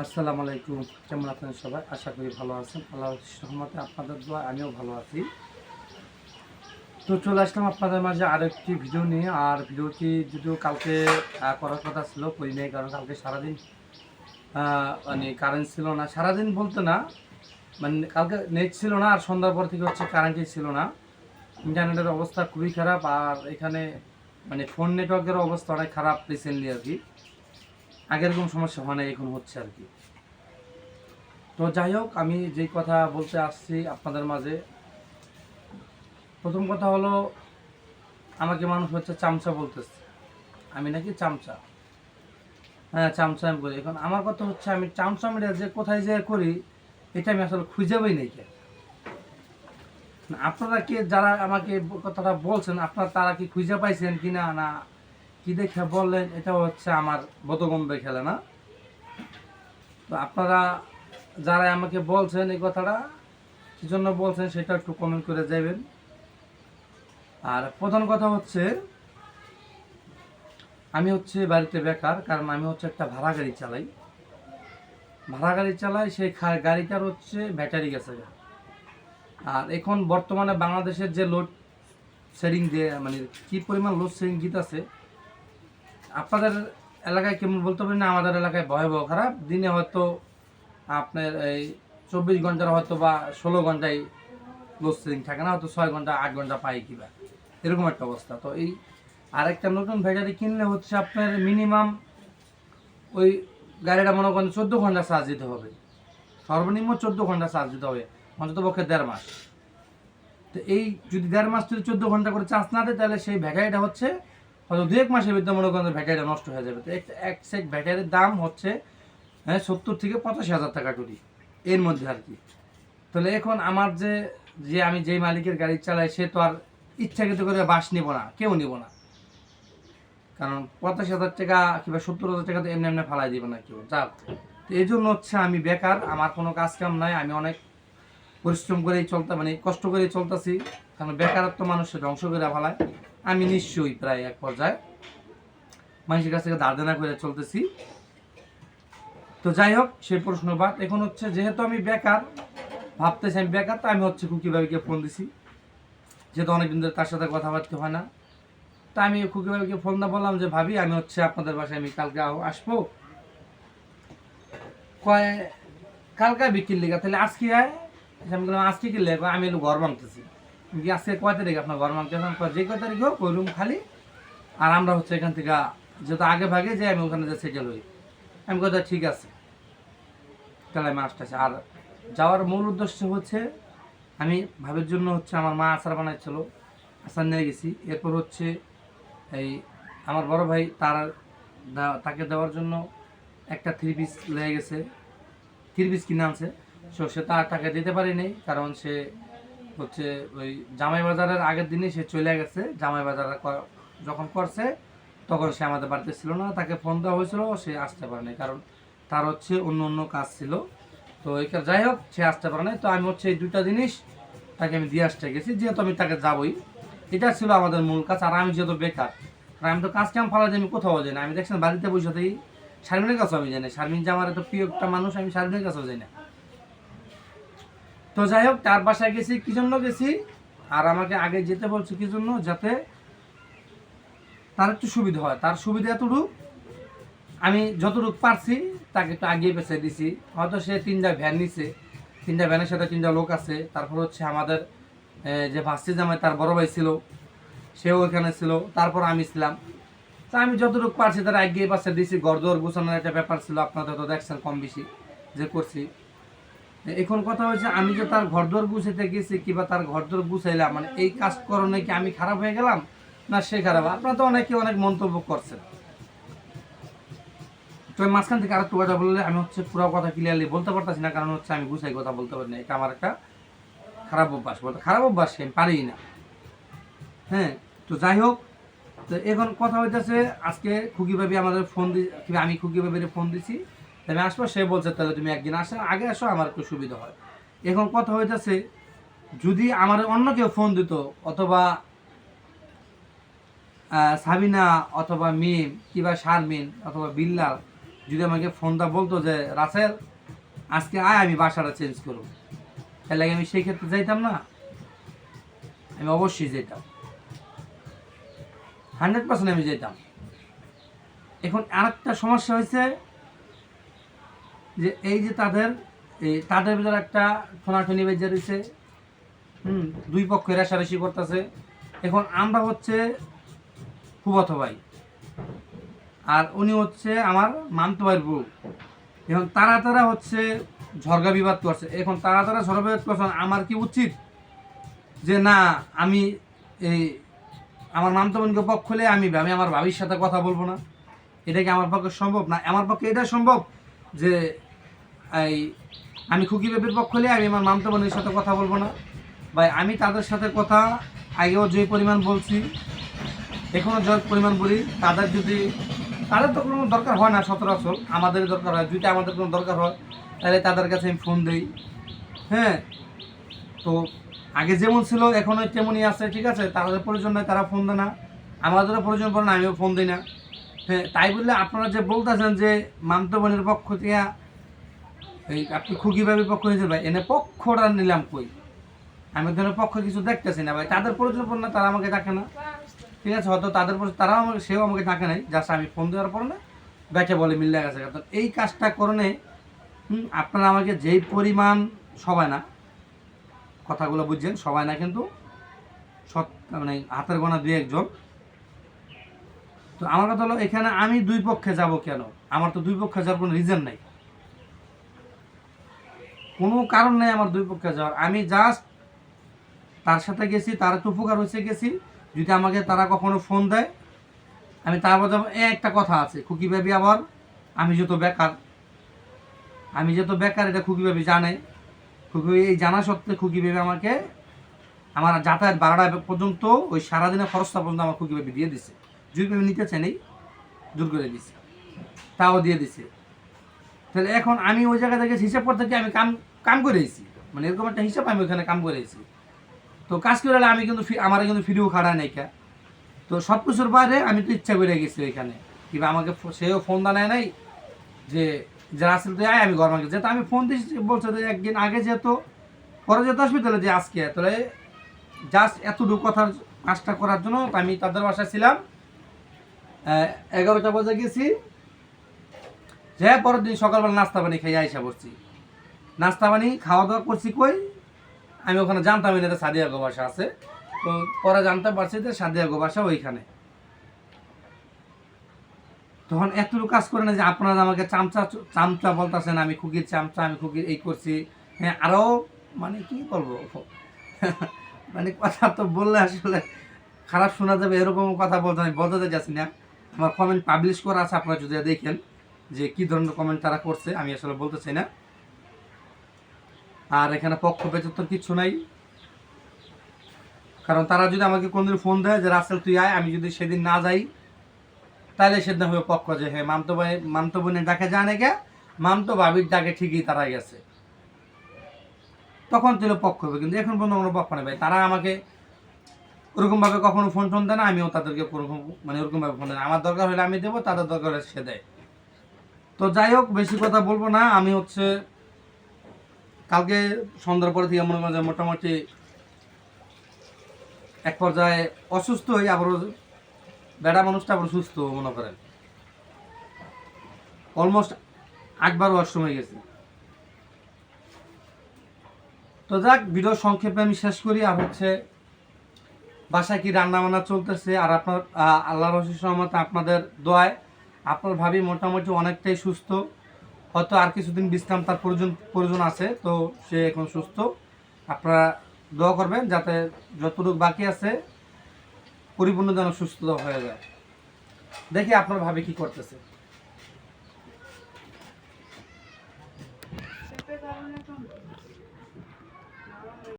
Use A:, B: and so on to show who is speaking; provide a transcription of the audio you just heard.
A: আসসালামু আলাইকুম। কেমন আছেন সবাই? আশা করি ভালো আছেন। আল্লাহর রহমতে আপনাদের দোয়া আমিও ভালো আছি। তো চলে আসলাম আপনাদের মাঝে আরেকটি ভিডিও নিয়ে। আর ভিডিওটি যদিও কালকে করার কথা ছিল, করি নাই, কারণ কালকে সারাদিন মানে কারেন্ট ছিল না। সারাদিন বলতে না, মানে কালকে নেট ছিল না, আর সন্ধ্যার পর থেকে হচ্ছে কারেন্টই ছিল না। ইন্টারনেটের অবস্থা খুবই খারাপ, আর এখানে মানে ফোন নেটওয়ার্কের অবস্থা অনেক খারাপ রিসেন্টলি আর কি। আগের এরকম সমস্যা হয় না, এখন হচ্ছে আর কি। তো যাই হোক, আমি যেই কথা বলতে আসছি আপনাদের মাঝে, প্রথম কথা হলো, আমাকে মানুষ হচ্ছে চামচা বলতেছে। আমি নাকি চামচা। হ্যাঁ, চামচা আমি করি। এখন আমার কথা হচ্ছে, আমি চামচামিটা যে কোথায় যে করি, এটা আমি আসলে খুঁজে পাই নাই কেন। আপনারা কে যারা আমাকে কথাটা বলছেন, আপনারা তারা কি খুঁজে পাইছেন কিনা, না কি দেখে বললেন, এটা হচ্ছে আমার বোধগম্য খেলে না। তো আপনারা যারা আমাকে বলছেন এই কথাটা, কি জন্য বলছেন সেটা একটু কমেন্ট করে যাবেন। আর প্রধান কথা হচ্ছে, আমি হচ্ছে বাড়িতে বেকার, কারণ আমি হচ্ছে একটা ভাড়া গাড়ি চালাই। সেই গাড়িটার হচ্ছে ব্যাটারি গেছে। আর এখন বর্তমানে বাংলাদেশের যে লোড শেডিং দিয়ে, মানে কি পরিমাণ লোড শেডিং দিতেছে, আপনাদের এলাকায় কেমন বলতে পারি না, আমাদের এলাকায় ভয়াবহ খারাপ। দিনে হয়তো আপনার এই 24 ঘন্টার হয়তো বা 16 ঘন্টায় লোড শেডিং থাকে না, হয়তো 6 ঘন্টা 8 ঘন্টা পাই কিবা, এরকম একটা অবস্থা। তো এই আরেকটা নতুন ব্যাটারি কিনলে হচ্ছে আপনার মিনিমাম ওই গাড়িটা মনে করেন 14 ঘন্টা চার্জ দিতে হবে, সর্বনিম্ন 14 ঘন্টা চার্জ দিতে হবে, অন্তত পক্ষে 1.5 মাস। তো এই যদি 1.5 মাস যদি 14 ঘন্টা করে চার্জ না দেয়, তাহলে সেই ব্যাটারিটা হচ্ছে হয়তো 2-1 মাসের ভিতরে মনে করেন ব্যাটারিটা নষ্ট হয়ে যাবে। তো এক সেট ব্যাটারির দাম হচ্ছে 70 থেকে 85 হাজার টাকা টুরি, এর মধ্যে আর কি। তাহলে এখন আমার যে যে আমি যেই মালিকের গাড়ি চালাই, সে তো আর ইচ্ছাকৃত করে বাস নিব না, কেউ নিব না। কারণ 85 হাজার টাকা কিংবা 70 হাজার টাকা তো এমনি এমনি ফালাই দিবে না কেউ, যাক। তো এই জন্য হচ্ছে আমি বেকার, আমার কোনো কাজ কাম নাই। আমি অনেক পরিশ্রম করেই মানে কষ্ট করেই চলতেছি, কারণ বেকারত্ব মানুষের ধ্বংস করে ফেলায়। আমি নিশ্চয়ই প্রায় এক পর্যায়ে মানুষের কাছ থেকে ধার দেনা করে চলতেছি। তো যাই হোক, সেই প্রশ্নবাদ এখন হচ্ছে, যেহেতু আমি বেকার, ভাবতেছি আমি বেকার, তো আমি হচ্ছে খুকি ভাবিকে ফোন দিছি, যেহেতু অনেকদিন ধরে তার সাথে কথাবার্তা হয় না। তা আমি খুকি ভাবিকে ফোন দিয়ে বললাম যে, ভাবি আমি হচ্ছে আপনাদের বাসায় আমি কালকে আসবো। কয় কালকে বিক্রির লেগে, তাহলে আজকে আয়। আমি বললাম আজকে কি লেগে, আমি একটু ঘর ভাঙতেছি। আজকে কয় তারিখ আপনার ঘর ভাঙতেছেন? যে কয় তারিখ হোক, ওই রুম খালি, আর আমরা হচ্ছে এখান থেকে যেহেতু আগে ভাগে যে আমি ওখানে যে সেটেল হই। আমি কথা ঠিক আছে, তাহলে আমি আসতেছি। আর যাওয়ার মূল উদ্দেশ্য হচ্ছে, আমি ভাবের জন্য হচ্ছে আমার মা আচার বানাইছিল, আচার নিয়ে গেছি। এরপর হচ্ছে এই আমার বড় ভাই তাকে দেওয়ার জন্য একটা 3 পিস লেগে গেছে, 3 পিস কিনে আনছে। সে তার টাকা দিতে পারেনি, কারণ সে হচ্ছে ওই জামাই বাজারের আগের দিনই সে চলে গেছে। জামাই বাজার যখন করছে, তখন সে আমাদের বাড়িতে ছিল না। তাকে ফোন দেওয়া হয়েছিল, সে আসতে পারেনি, কারণ তার হচ্ছে অন্য অন্য কাজ ছিল। তো যাই হোক, সে আসতে পারে না। তো আমি হচ্ছে এই 2টা জিনিস তাকে আমি দিয়ে আসতে গেছি, যেহেতু আমি তাকে যাবই। এটা ছিল আমাদের মূল কাজ। আর আমি যেহেতু বেকার, আর আমি তো কাজ কাম ফালা দিয়ে আমি কোথাও যাই না। আমি দেখছেন বাড়িতে বসেতেই শারমিনের কাছেও আমি যাই না। শারমিন যে আমার এত প্রিয় একটা মানুষ, আমি শারমিনের কাছেও যাই না। তো যাই হোক, তার বাসায় গেছি, কি জন্য গেছি, আর আমাকে আগে যেতে বলছে কি জন্য, যাতে তার একটু সুবিধা হয়। তার সুবিধা এতটুকু, আমি যতটুকু পারছি তাকে একটু আগিয়ে পেছিয়ে দিছি। হয়তো সে 3টা ভ্যান নিছে, 3টা ভ্যানের সাথে 3টা লোক আছে। তারপর হচ্ছে আমাদের যে ভাস্তি জামাই, তার বড় ভাই ছিল, সেও এখানে ছিল। তারপর আমি ছিলাম। তা আমি যতটুকু পারছি তারা এগিয়ে পাশে দিছি। ঘরদোর গুছানোর একটা ব্যাপার ছিল, আপনাদের তো দেখছেন কম বেশি যে করছি। এখন কথা হচ্ছে, আমি যে তার ঘরদোর গুছাইতে গেছি কিংবা তার ঘরদোর গুছাইলাম, মানে এই কাজ করণে কি আমি খারাপ হয়ে গেলাম, না সে খারাপ? আপনারা তো অনেকে অনেক মন্তব্য করছেন। তো মাঝখান থেকে আরেকটু কথা বললে আমি হচ্ছে পুরো কথা ক্লিয়ারলি বলতে পারতেছি না, কারণ হচ্ছে আমি গুছাই কথা বলতে পারি না। এটা আমার একটা খারাপ অভ্যাস, বলতে খারাপ অভ্যাস, আমি পারি না। হ্যাঁ, তো যাই হোক, তো এখন কথা হইতেছে, আজকে খুকি ভাবি আমাদের ফোন আমি খুকি ভাবির ফোন দিছি, আমি আসবো। সে বলছে তাহলে তুমি একদিন আসো, আগে আসো, আমার একটু সুবিধা হয়। এখন কথা হইতেছে, যদি আমার অন্য কেউ ফোন দিত, অথবা সাবিনা, অথবা মিম, কিংবা শারমিন, অথবা বিল্লাল, যদি আমাকে ফোনটা বলতো যে রাসেল আজকে আয় আমি বাসাটা চেঞ্জ করব, তাহলে আমি সেই ক্ষেত্রে যাইতাম না? আমি অবশ্যই যেতাম, 100% আমি যেতাম। এখন আরেকটা সমস্যা হয়েছে যে এই যে তাদের ভিতরে একটা ঠোনাঠুনি বেজে রয়েছে, দুই পক্ষ রেষারেষি করতেছে। এখন আমরা হচ্ছে ফুফাতো ভাই, আর উনি হচ্ছে আমার মামতো ভাইয়ের বউ। এখন তারা হচ্ছে ঝগড়া বিবাদ করছে। এখন তারা ঝগড়া বিবাদ করছে, আমার কি উচিত যে না আমি এই আমার মামতো বোনকে পক্ষ হলে আমি আমার ভাবির সাথে কথা বলবো না? এটা কি আমার পক্ষে সম্ভব? না আমার পক্ষে এটা সম্ভব যে এই আমি খুকি বেবির পক্ষ হলে আমি আমার মামতো বোনের সাথে কথা বলবো না? ভাই আমি তাদের সাথে কথা আগেও যে পরিমাণ বলছি, এখনও যে পরিমাণ বলি, তাদের তো কোনো দরকার হয় না সচরাচর, আমাদের দরকার হয়। যদি আমাদের কোনো দরকার হয় তাহলে তাদের কাছে আমি ফোন দিই। হ্যাঁ, তো আগে যেমন ছিল এখনও তেমনই আছে, ঠিক আছে? তাদের প্রয়োজন নয় তারা ফোন দেয় না, আমাদেরও প্রয়োজন পড়ে না, আমিও ফোন দিই না। হ্যাঁ, তাই বললে আপনারা যে বলতেছেন যে মামতো বোনের পক্ষ থেকে এই আপনি খুকি ভাবির পক্ষ নিয়েছেন, ভাই এনে পক্ষটা নিলাম কই? আমি ধরেন পক্ষ কিছু দেখতেছি না ভাই, তাদের প্রয়োজন পড়ে না, তারা আমাকে ডাকে না, ঠিক আছে? হয়তো তারাও আমাকে, সেও আমাকে ডাকে নাই, জাস্ট আমি ফোন দেওয়ার পরে না ব্যাকে বলে মিল্লা গেছে। এই কাজটা করণে আপনারা আমাকে যেই পরিমাণ, সবাই না, কথাগুলো বুঝছেন, সবাই না কিন্তু মানে হাতের গোনা দুই একজন। তো আমার কথা হলো এখানে আমি দুই পক্ষে যাব কেন? আমার তো দুই পক্ষে যাওয়ার কোনো রিজন নাই, কোনো কারণ নেই আমার দুই পক্ষে যাওয়ার। আমি জাস্ট তার সাথে গেছি, তার একটু উপকার হয়েছে গেছি। যদি আমাকে তারা কখনো ফোন দেয়, আমি তারপর যাবো। একটা কথা আছে, খুকি ভাবি আবার আমি যত বেকার এটা খুকি ভাবি জানে। খুকি এই জানা সত্ত্বে খুকি ভাবি আমাকে আমার যাতায়াত 12টা পর্যন্ত, ওই সারাদিনের খরচটা পর্যন্ত আমার খুকি ভাবি দিয়ে দিছে। যদি ভাবি নিতে চাই, জোর করে দিছে, তাও দিয়ে দিছে। তাহলে এখন আমি ওই জায়গা থেকে হিসাব করতে কি আমি কাম করে এসেছি, মানে এরকম একটা হিসাব আমি ওখানে কাম করে এসেছি। তো কাজ করে আমি কিন্তু আমার কিন্তু ফিরেও খাড়ায় নাই। তো সব কিছুর বাইরে আমি তো ইচ্ছা করে গেছি ওইখানে, কিংবা আমাকে সেও ফোন দানায় নাই যে যারা আসলে তুই আয় আমি গরমাকে, যেহেতু আমি ফোন দিয়েছি বলছে যে একদিন আগে যেহেতু পরে যেতে আসবি, তাহলে যে আজকে, তাহলে জাস্ট এতটুকু কথার কাজটা করার জন্য আমি তাদের বাসায় ছিলাম। 11টা বাজে গেছি, যে পরের দিন সকালবেলা নাস্তা পানি খেয়ে আইসা পড়ছি। নাস্তা পানি খাওয়া দাওয়া করছি কই, আমি ওখানে জানতামই না সাদিয়া গো বাসা আছে। তো পরে জানতে পারছি যে সাদিয়া গো বাসা ওইখানে। তখন এতটুকু কাজ করে না যে আপনারা আমাকে চামচা বলতেছেন, আমি খুকির চামচা, আমি খুকির এই করছি। হ্যাঁ, আরও মানে কি বলবো মানে কথা তো বললে আসলে খারাপ শোনা যাবে, এরকম কথা বলতে আমি বলতে যাচ্ছি না। আমার কমেন্ট পাবলিশ করা আছে, আপনারা যদি দেখেন যে কী ধরনের কমেন্ট তারা করছে, আমি আসলে বলতে চাই না। আর এখানে পক্ষপাতিত্বের কিছু নাই, কারণ তারা যদি আমাকে কোনদিন ফোন দেয় যে রাসেল তুই আয়, আমি যদি সেদিন না যাই, তাহলে সেদিন হবে পক্ষ যে হ্যাঁ মামতো বোনের ডাকে জানে গে, মামতো ভাবির ডাকে ঠিকই তারা গেছে, তখন তুই পক্ষ হবে। কিন্তু এখন পর্যন্ত কোনো পক্ষ নেই ভাই। তারা আমাকে ওরকমভাবে কখনো ফোন দেয় না, আমিও তাদেরকে মানে ওরকমভাবে ফোন দেয় না। আমার দরকার হলে আমি দেবো, তাদের দরকার হলে সে দেয়। তো যাই হোক, বেশি কথা বলবো না। আমি হচ্ছে কালকে সন্ধ্যার পরে থেকে মনে করেন যে মোটামুটি এক পর্যায়ে অসুস্থ হয়ে আবারও বেড়া মানুষটা আবার সুস্থ মনে করেন, অলমোস্ট 8বার ওয়াশরুম হয়ে গেছে। তো যাক, ভিডিও সংক্ষেপে আমি শেষ করি। আর হচ্ছে বাসায় কি রান্না বান্না চলতেছে, আর আপনার আল্লাহর অশেষ রহমতে আপনাদের দোয়ায় আপনার ভাবি মোটামুটি অনেকটাই সুস্থ। হয়তো আর কিছুদিন বিশ্রাম তার প্রয়োজন আছে, তো সে এখন সুস্থ। আপনারা দোয়া করবেন যাতে যতটুকু বাকি আছে পরিপূর্ণ যেন সুস্থ হয়ে যায়। দেখি আপনার ভাবি কি করতেছে।